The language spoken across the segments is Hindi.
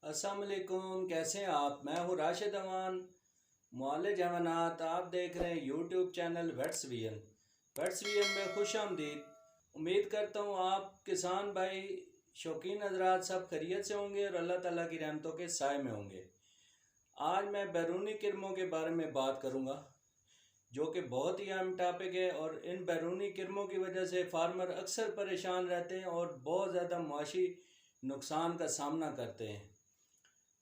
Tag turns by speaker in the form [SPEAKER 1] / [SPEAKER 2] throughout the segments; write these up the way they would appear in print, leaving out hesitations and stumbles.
[SPEAKER 1] अस्सलाम वालेकुम, कैसे हैं आप। मैं हूँ राशिद अमान, मुआलिज हैवानात। आप देख रहे हैं यूट्यूब चैनल वेट्सवियन में खुश आमदीद। उम्मीद करता हूँ आप किसान भाई शौकीन हजरात सब खैरियत से होंगे और अल्लाह ताला की रहमतों के साए में होंगे। आज मैं बैरूनी किरमों के बारे में बात करूँगा, जो कि बहुत ही अहम टॉपिक है। और इन बैरूनी किरमों की वजह से फार्मर अक्सर परेशान रहते हैं और बहुत ज़्यादा मुआशी नुकसान का सामना करते हैं।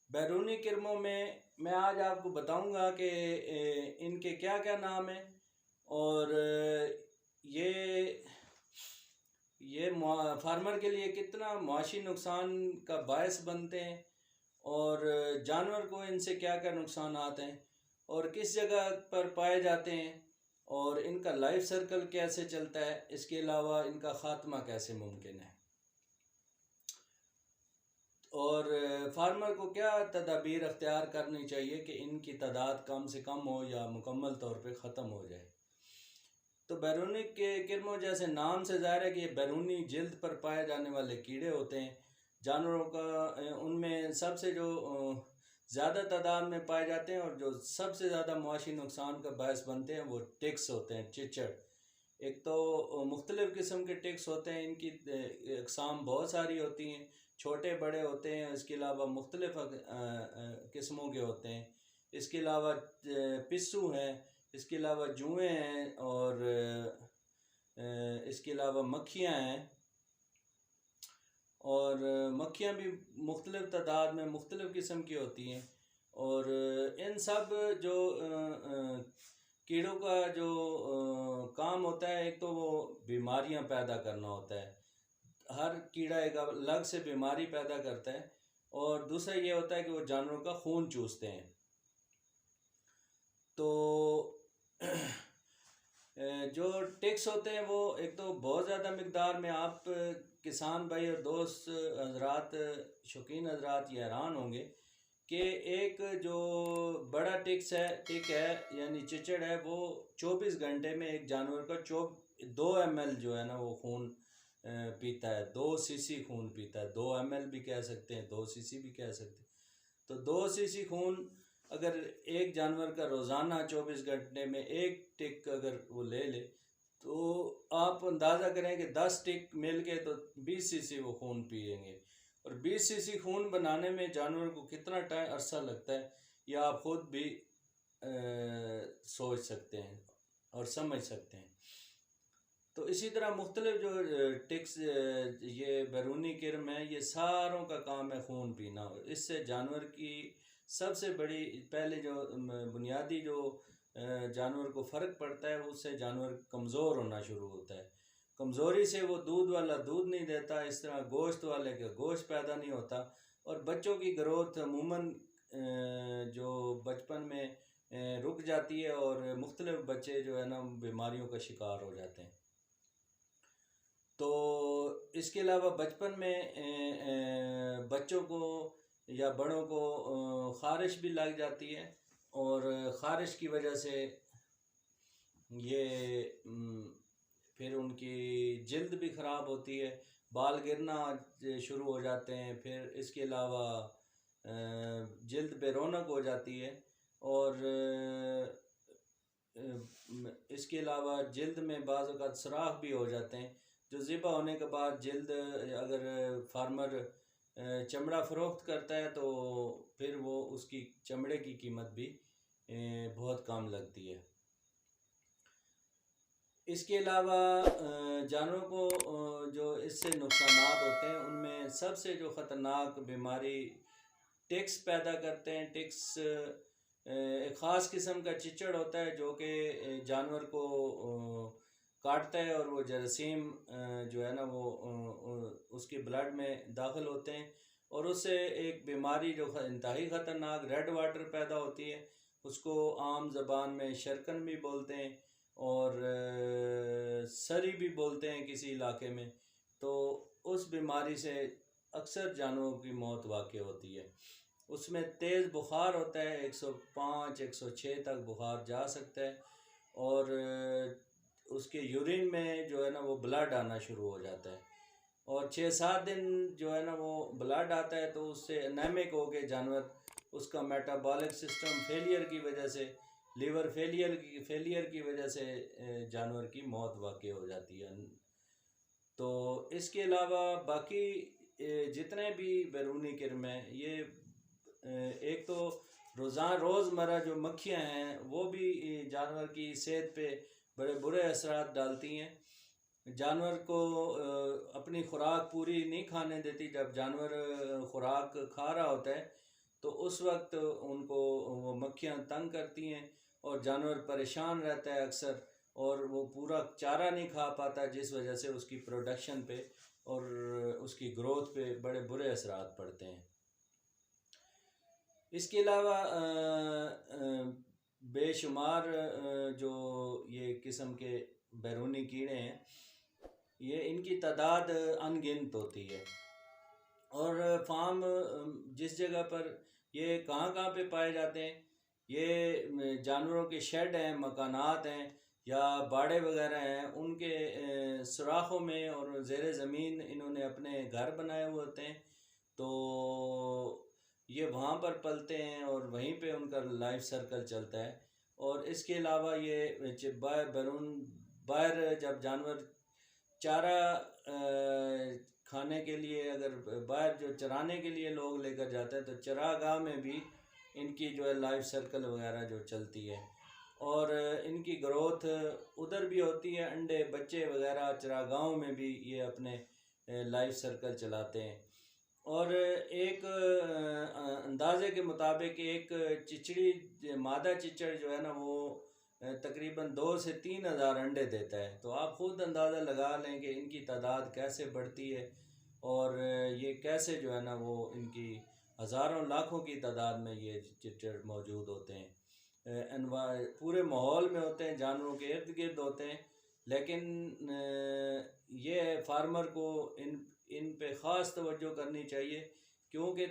[SPEAKER 1] बैरूनी किरमों में मैं आज आपको बताऊंगा कि इनके क्या क्या नाम हैं और ये फार्मर के लिए कितना मुआशी नुकसान का बायस बनते हैं और जानवर को इनसे क्या क्या नुकसान आते हैं और किस जगह पर पाए जाते हैं और इनका लाइफ सर्कल कैसे चलता है। इसके अलावा इनका ख़ात्मा कैसे मुमकिन है और फार्मर को क्या तदाबीर अख्तियार करनी चाहिए कि इनकी तादाद कम से कम हो या मुकम्मल तौर पे ख़त्म हो जाए। तो बैरूनी के किरमों जैसे नाम से ज़ाहिर है कि ये बैरूनी जिल्द पर पाए जाने वाले कीड़े होते हैं जानवरों का। उनमें सबसे जो ज़्यादा तादाद में पाए जाते हैं और जो सबसे ज़्यादा मुआशी नुकसान का बायस बनते हैं वो टिक्स होते हैं, चिचड़। एक तो मुख्तलिफ़ किस्म के टिक्स होते हैं, इनकी अक़साम बहुत सारी होती हैं, छोटे बड़े होते हैं। इसके अलावा मुख्तलिफ़ किस्मों के होते हैं। इसके अलावा पिस्सू हैं, इसके अलावा जुएँ हैं और इसके अलावा मक्खियाँ हैं। और मक्खियाँ भी मुख्तलिफ़ तादाद में मुख्तलिफ़ किस्म की होती हैं। और इन सब जो कीड़ों का जो काम होता है, एक तो वो बीमारियां पैदा करना होता है। हर कीड़ा एक अलग से बीमारी पैदा करता है। और दूसरा ये होता है कि वो जानवरों का खून चूसते हैं। तो जो टिक्स होते हैं वो एक तो बहुत ज़्यादा मकदार में, आप किसान भाई और दोस्त हजरात शौकीन हजरात ये हैरान होंगे कि एक जो बड़ा टिक है यानी चिचड़ है, वो 24 घंटे में एक जानवर का 2 ml जो है ना वो खून पीता है। 2 सीसी खून पीता है। 2 ml भी कह सकते हैं, 2 सीसी भी कह सकते हैं। तो 2 सीसी खून अगर एक जानवर का रोज़ाना 24 घंटे में एक टिक अगर वो ले ले, तो आप अंदाज़ा करें कि 10 टिक मिल के तो 20 सीसी वो खून पिएंगे। और 20 सीसी खून बनाने में जानवर को कितना टाइम अरसा लगता है, यह आप खुद भी सोच सकते हैं और समझ सकते हैं। तो इसी तरह मुख्तलिफ जो टिक्स ये बैरूनी किरम है, ये सारों का काम है खून पीना। इससे जानवर की सबसे बड़ी पहले जो बुनियादी जो जानवर को फ़र्क पड़ता है, उससे जानवर कमज़ोर होना शुरू होता है। कमज़ोरी से वो दूध वाला दूध नहीं देता, इस तरह गोश्त वाले का गोश्त पैदा नहीं होता। और बच्चों की ग्रोथ अमूमन जो बचपन में रुक जाती है और मुख्तलिफ बच्चे जो है ना बीमारियों का शिकार हो जाते हैं। तो इसके अलावा बचपन में बच्चों को या बड़ों को ख़ारिश भी लग जाती है और ख़ारिश की वजह से ये फिर उनकी जल्द भी ख़राब होती है, बाल गिरना शुरू हो जाते हैं। फिर इसके अलावा जल्द बेरौनक हो जाती है और इसके अलावा जल्द में बाज़ औक़ात सुराख भी हो जाते हैं, जो ज़िबा होने के बाद जल्द अगर फार्मर चमड़ा फ़रोख्त करता है तो फिर वो उसकी चमड़े की कीमत भी बहुत कम लगती है। इसके अलावा जानवरों को जो इससे नुकसानात होते हैं, उनमें सबसे जो ख़तरनाक बीमारी टिक्स पैदा करते हैं। टिक्स एक ख़ास किस्म का चिचड़ होता है जो कि जानवर को काटता है और वो जरासीम जो है ना वो उसके ब्लड में दाखिल होते हैं और उससे एक बीमारी जो इंतहाई ख़तरनाक रेड वाटर पैदा होती है। उसको आम ज़बान में शरकन भी बोलते हैं और सरी भी बोलते हैं किसी इलाके में। तो उस बीमारी से अक्सर जानवरों की मौत वाक़ई होती है। उसमें तेज़ बुखार होता है, 105 106 तक बुखार जा सकता है और उसके यूरिन में जो है ना वो ब्लड आना शुरू हो जाता है। और 6-7 दिन जो है ना वो ब्लड आता है तो उससे एनेमिक हो के जानवर, उसका मेटाबॉलिक सिस्टम फेलियर की वजह से, लीवर फेलियर की वजह से जानवर की मौत वाक़ई हो जाती है। तो इसके अलावा बाकी जितने भी बैरूनी किरम हैं ये एक तो रोज़मर्रा जो मक्खियाँ हैं वो भी जानवर की सेहत पे बड़े बुरे असरात डालती हैं। जानवर को अपनी खुराक पूरी नहीं खाने देती। जब जानवर खुराक खा रहा होता है तो उस वक्त उनको वो मक्खियाँ तंग करती हैं और जानवर परेशान रहता है अक्सर, और वो पूरा चारा नहीं खा पाता, जिस वजह से उसकी प्रोडक्शन पे और उसकी ग्रोथ पे बड़े बुरे असरात पड़ते हैं। इसके अलावा बेशुमार जो ये किस्म के बैरूनी कीड़े हैं, ये इनकी तादाद अनगिनत होती है। और फार्म जिस जगह पर ये कहाँ पे पाए जाते हैं, ये जानवरों के शेड हैं, मकानात हैं या बाड़े वगैरह हैं, उनके सुराखों में और ज़ेरे ज़मीन इन्होंने अपने घर बनाए हुए होते हैं। तो ये वहाँ पर पलते हैं और वहीं पे उनका लाइफ सर्कल चलता है। और इसके अलावा ये बाहर जब जानवर चारा खाने के लिए, अगर बाहर जो चराने के लिए लोग लेकर जाते हैं तो चरागाह में भी इनकी जो है लाइफ सर्कल वगैरह जो चलती है, और इनकी ग्रोथ उधर भी होती है। अंडे बच्चे वगैरह चरागाहों में भी ये अपने लाइफ सर्कल चलाते हैं। और एक अंदाजे के मुताबिक एक चिचड़ी, मादा चिचड़ जो है ना वो तकरीबन 2 से 3 हज़ार अंडे देता है। तो आप ख़ुद अंदाज़ा लगा लें कि इनकी तादाद कैसे बढ़ती है और ये कैसे जो है ना वो इनकी हज़ारों लाखों की तादाद में ये चिचड़ मौजूद होते हैं। पूरे माहौल में होते हैं, जानवरों के इर्द गिर्द होते हैं। लेकिन ये फार्मर को इन पे ख़ास तवज्जो करनी चाहिए, क्योंकि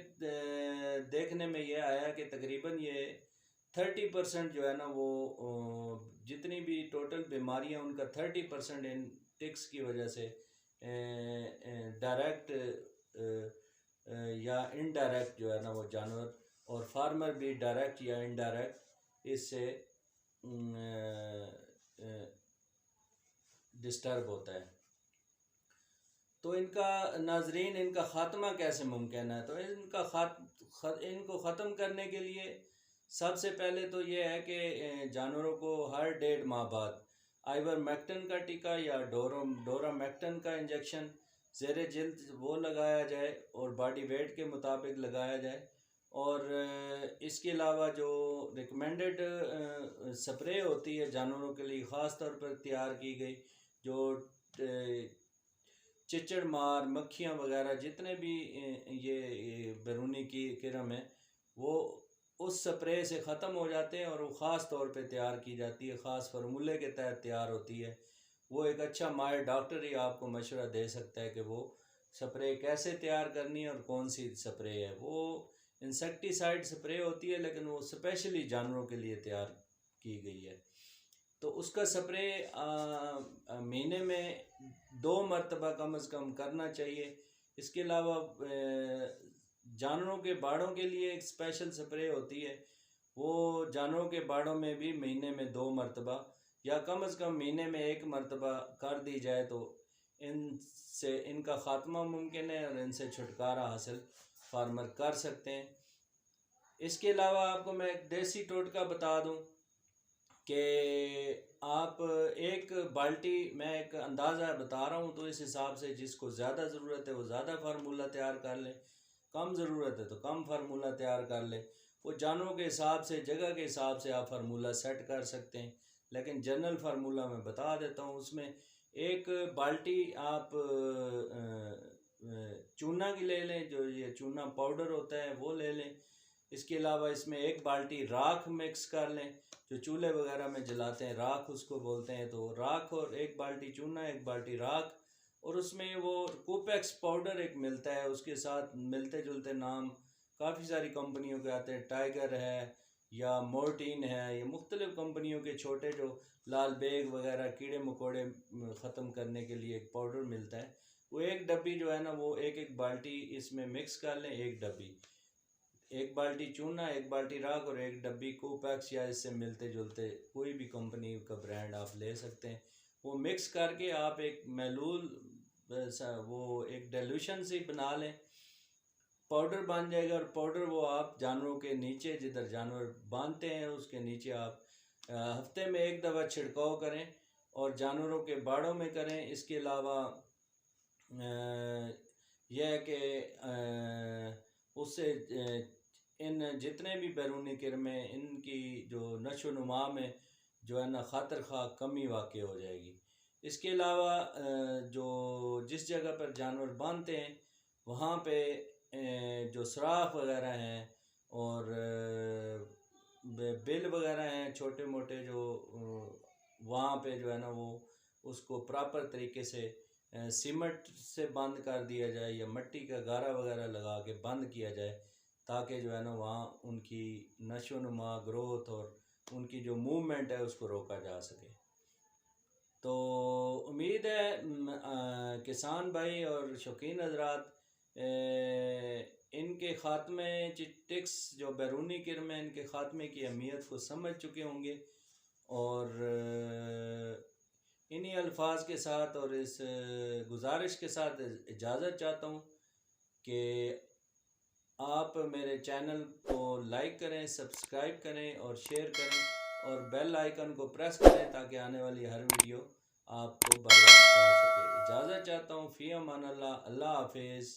[SPEAKER 1] देखने में ये आया कि तकरीबन ये 30% जो है ना वो जितनी भी टोटल बीमारियां, उनका 30% इन टिक्स की वजह से डायरेक्ट या इनडायरेक्ट जो है ना वो जानवर और फार्मर भी डायरेक्ट या इनडायरेक्ट इससे डिस्टर्ब होता है। तो इनका नाजरीन, इनका ख़ात्मा कैसे मुमकिन है? तो इनको ख़त्म करने के लिए सबसे पहले तो ये है कि जानवरों को हर 1.5 माह बाद आइवरमेक्टिन का टीका या डोरामेक्टिन का इंजेक्शन ज़ेरे जिल्द वो लगाया जाए और बॉडी वेट के मुताबिक लगाया जाए। और इसके अलावा जो रिकमेंडेड स्प्रे होती है जानवरों के लिए ख़ास तौर पर तैयार की गई, जो चिचड़ मार मक्खियाँ वगैरह जितने भी ये बैरूनी की किरम है, वो उस स्प्रे से ख़त्म हो जाते हैं और वो ख़ास तौर पे तैयार की जाती है, ख़ास फार्मूले के तहत तैयार होती है। वो एक अच्छा माहिर डॉक्टर ही आपको मशवरा दे सकता है कि वो स्प्रे कैसे तैयार करनी है और कौन सी स्प्रे है। वो इंसेक्टिसाइड स्प्रे होती है, लेकिन वो स्पेशली जानवरों के लिए तैयार की गई है। तो उसका स्प्रे महीने में 2 मरतबा कम से कम करना चाहिए। इसके अलावा जानवरों के बाड़ों के लिए एक स्पेशल स्प्रे होती है, वो जानवरों के बाड़ों में भी महीने में 2 मरतबा या कम से कम महीने में 1 मरतबा कर दी जाए तो इनसे इनका ख़ात्मा मुमकिन है और इनसे छुटकारा हासिल फार्मर कर सकते हैं। इसके अलावा आपको मैं एक देसी टोटका बता दूं कि आप एक बाल्टी, मैं एक अंदाज़ा बता रहा हूँ तो इस हिसाब से जिसको ज़्यादा ज़रूरत है वो ज़्यादा फार्मूला तैयार कर ले, कम ज़रूरत है तो कम फार्मूला तैयार कर ले। वो जानवरों के हिसाब से, जगह के हिसाब से आप फार्मूला सेट कर सकते हैं, लेकिन जनरल फार्मूला मैं बता देता हूँ। उसमें एक बाल्टी आप चूना की ले लें, जो ये चूना पाउडर होता है वो ले लें। इसके अलावा इसमें 1 बाल्टी राख मिक्स कर लें, जो चूल्हे वगैरह में जलाते हैं, राख उसको बोलते हैं। तो राख और 1 बाल्टी चूना, 1 बाल्टी राख, और उसमें वो कोपेक्स पाउडर एक मिलता है, उसके साथ मिलते जुलते नाम काफ़ी सारी कंपनियों के आते हैं, टाइगर है या मोर्टीन है, ये मुख्तलिफ़ कंपनियों के छोटे जो लाल बेग वगैरह कीड़े मकोड़े ख़त्म करने के लिए एक पाउडर मिलता है, वो एक डब्बी जो है ना वो एक बाल्टी इसमें मिक्स कर लें। एक बाल्टी चूना, एक बाल्टी राख और एक डब्बी कोपैक्स या इससे मिलते जुलते कोई भी कंपनी का ब्रांड आप ले सकते हैं। वो मिक्स करके आप एक महलूल वो एक डेल्यूशन सी बना लें, पाउडर बन जाएगा। और पाउडर वो आप जानवरों के नीचे, जिधर जानवर बांधते हैं उसके नीचे आप हफ्ते में एक दफ़ा छिड़काव करें और जानवरों के बाड़ों में करें। इसके अलावा यह है कि उससे इन जितने भी बैरूनी किरम हैं इनकी जो नशो नुमा में जो है ना ख़ातर खा कमी वाक़ हो जाएगी। इसके अलावा जो जिस जगह पर जानवर बांधते हैं वहाँ पे जो सुराख वगैरह हैं और बिल वगैरह हैं छोटे मोटे, जो वहाँ पे जो है ना वो उसको प्रॉपर तरीके से सीमेंट से बंद कर दिया जाए या मिट्टी का गारा वगैरह लगा के बंद किया जाए, ताकि जो है ना वहाँ उनकी नशो नुमा, ग्रोथ और उनकी जो मूवमेंट है उसको रोका जा सके। तो उम्मीद है किसान भाई और शौकीन हजरात इनके ख़ात्मे टिक्स जो बैरूनी किरम है इनके ख़ात्मे की अहमियत को समझ चुके होंगे। और इन्हीं अल्फाज के साथ और इस गुजारिश के साथ इजाज़त चाहता हूँ कि आप मेरे चैनल को लाइक करें, सब्सक्राइब करें और शेयर करें और बेल आइकन को प्रेस करें ताकि आने वाली हर वीडियो आपको बर वक्त पहुँच सके। इजाज़त चाहता हूँ। फ़ी अमान अल्लाह। अल्लाह हाफिज़।